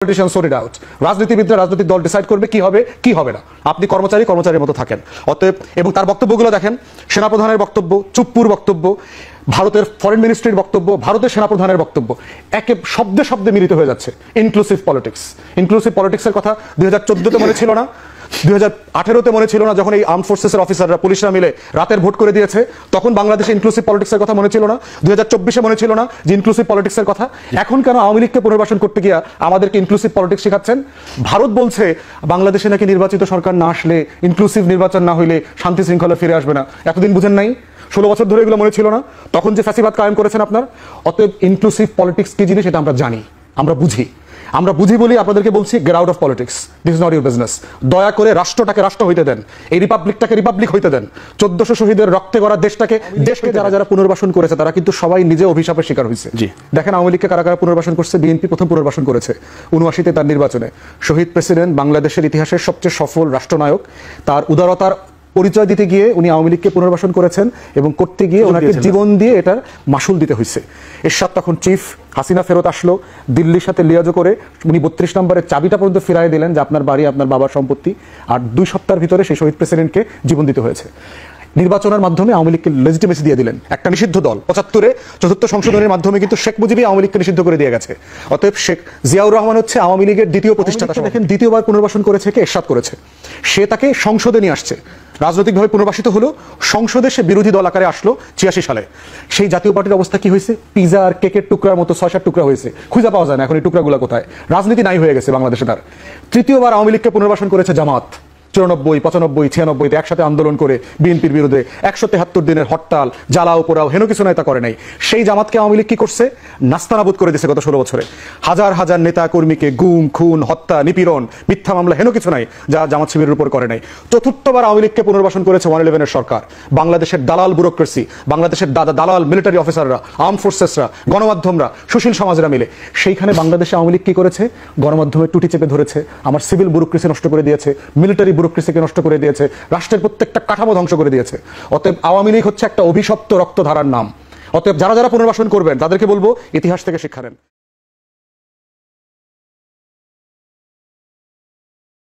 Politician sort it out. রাজনীতিবিদরা রাজনৈতিক দল ডিসাইড করবে কি হবে কি হবে না। আপনি কর্মচারীর মতো থাকেন। অতএব এবং তার বক্তব্যগুলো দেখেন, সেনাপ্রধানের বক্তব্য, চুপ্পুর বক্তব্য, ভারতের ফরেন মিনিস্ট্রির বক্তব্য, ভারতের সেনাপ্রধানের বক্তব্য একে শব্দে শব্দে মিলিত হয়ে যাচ্ছে। ইনক্লুসিভ পলিটিক্সের কথা 2014-তে মনে ছিল না, 2018-তে মনে ছিল না, যখন এই আর্ম ফোর্সেসের অফিসাররা পুলিশরা মিলে রাতের ভোট করে দিয়েছে তখন বাংলাদেশে ইনক্লুসিভ পলিটিক্সের কথা মনে ছিল না, 2024-এ মনে ছিল না যে ইনক্লুসিভ পলিটিক্সের কথা। এখন কেন আওয়ামী লীগকে পুনর্বাসন করতে গিয়া আমাদেরকে ইনক্লুসিভ পলিটিক্স শেখাচ্ছেন? ভারত বলছে বাংলাদেশে নাকি নির্বাচিত সরকার না আসলে, ইনক্লুসিভ নির্বাচন না হইলে শান্তি শৃঙ্খলা ফিরে আসবে না। এতদিন বুঝেন নাই? 16 বছর ধরে এগুলো মনে ছিল না তখন যে ফ্যাসিবাদ কায়েম করেছেন আপনার? অতএব ইনক্লুসিভ পলিটিক্স কি জিনিস এটা আমরা জানি, আমরা বুঝি বলি আপনাদেরকে বলছি, get out of politics, this is not your business. দয়া করে রাষ্ট্রটাকে রাষ্ট্র হইতে দেন, এই রিপাবলিকটাকে রিপাবলিক হইতে দেন। 1400 শহীদের রক্তে গড়া দেশকে যারা পুনর্বাসন করেছে তারা কিন্তু সবাই নিজে অভিশাপের শিকার হয়েছে। দেখেন আওয়ামী লীগকে কারা কারা পুনর্বাসন করছে। বিএনপি প্রথম পুনর্বাসন করেছে 79-তে তার নির্বাচনে। শহীদ প্রেসিডেন্ট, বাংলাদেশের ইতিহাসের সবচেয়ে সফল রাষ্ট্রনায়ক, তার উদারতার পরিচয় দিতে গিয়ে উনি আওয়ামী লীগকে পুনর্বাসন করেছেন এবং করতে গিয়ে ওনাকে জীবন দিয়ে এটার মাসুল দিতে হয়েছে। এরশাদ তখন চিফ, হাসিনা ফেরত আসলো, দিল্লির সাথে লিয়াজো করে উনি 32 নম্বরের চাবিটা পর্যন্ত ফিরাই দিলেন যে আপনার বাড়ি আপনার বাবার সম্পত্তি। আর 2 সপ্তাহের ভিতরে সেই শহীদ প্রেসিডেন্টকে জীবন দিতে হয়েছে। নির্বাচনের মাধ্যমে আওয়ামী লীগকে লেজিটিমেসি দিয়ে দিলেন। একটা নিষিদ্ধ দল 75-এ 4th সংশোধনের মাধ্যমে কিন্তু শেখ মুজিবই আওয়ামী লীগকে নিষিদ্ধ করে দিয়ে গেছে। অতএব শেখ জিয়াউর রহমান হচ্ছে আওয়ামী লীগের দ্বিতীয় প্রতিষ্ঠাতা। দেখেন দ্বিতীয়বার পুনর্বাসন করেছে কে? এরশাদ করেছে। সে তাকে সংসদে নিয়ে আসছে, রাজনৈতিকভাবে পুনর্বাসিত হলো, সংসদে সে বিরোধী দল আকারে আসলো 86 সালে। সেই জাতীয় পার্টির অবস্থা কি হয়েছে? পিজা আর কেকের টুকরার মতো 6-7 টুকরা হয়েছে, খুঁজে পাওয়া যায় না এখন এই টুকরাগুলো কোথায়। রাজনীতি নাই হয়ে গেছে বাংলাদেশে তার। তৃতীয়বার আওয়ামী লীগকে পুনর্বাসন করেছে জামাত 94, 95, 96-তে একসাথে আন্দোলন করে বিএনপির বিরুদ্ধে 173 দিনের হরতাল, জ্বালাও পোড়াও হেন কিছু নাই তা করে নাই। সেই জামাতকে আওয়ামী লীগ কি করছে? নাস্তানাবুদ করে দিয়েছে গত 16 বছরে। হাজার হাজার নেতা কর্মীকে গুম, খুন, হত্যা, নিপীড়ন, মিথ্যা মামলা হেন কিছু নাই যা জামাত শিবিরের উপর করে নাই। চতুর্থবার আওয়ামী লীগকে পুনর্বাসন করেছে 111-এর সরকার। বাংলাদেশের দালাল ব্যুরোক্রেসি, বাংলাদেশের দালাল মিলিটারি অফিসাররা, আর্ম ফোর্সেসরা, গণমাধ্যমরা, সুশীল সমাজরা মিলে সেইখানে বাংলাদেশে আওয়ামী লীগ কি করেছে? গণমাধ্যমের টুটি চেপে ধরেছে, আমার সিভিল ব্যুরোক্রেসি নষ্ট করে দিয়েছে, মিলিটারি ব্যুরোক্রেসিকে নষ্ট করে দিয়েছে, রাষ্ট্রের প্রত্যেকটা কাঠামো ধ্বংস করে দিয়েছে। অতএব আওয়ামী লীগ হচ্ছে একটা অভিশপ্ত রক্তধারার নাম। অতএব যারা পুনর্বাসন করবেন তাদেরকে বলবো ইতিহাস থেকে শিক্ষা নেন।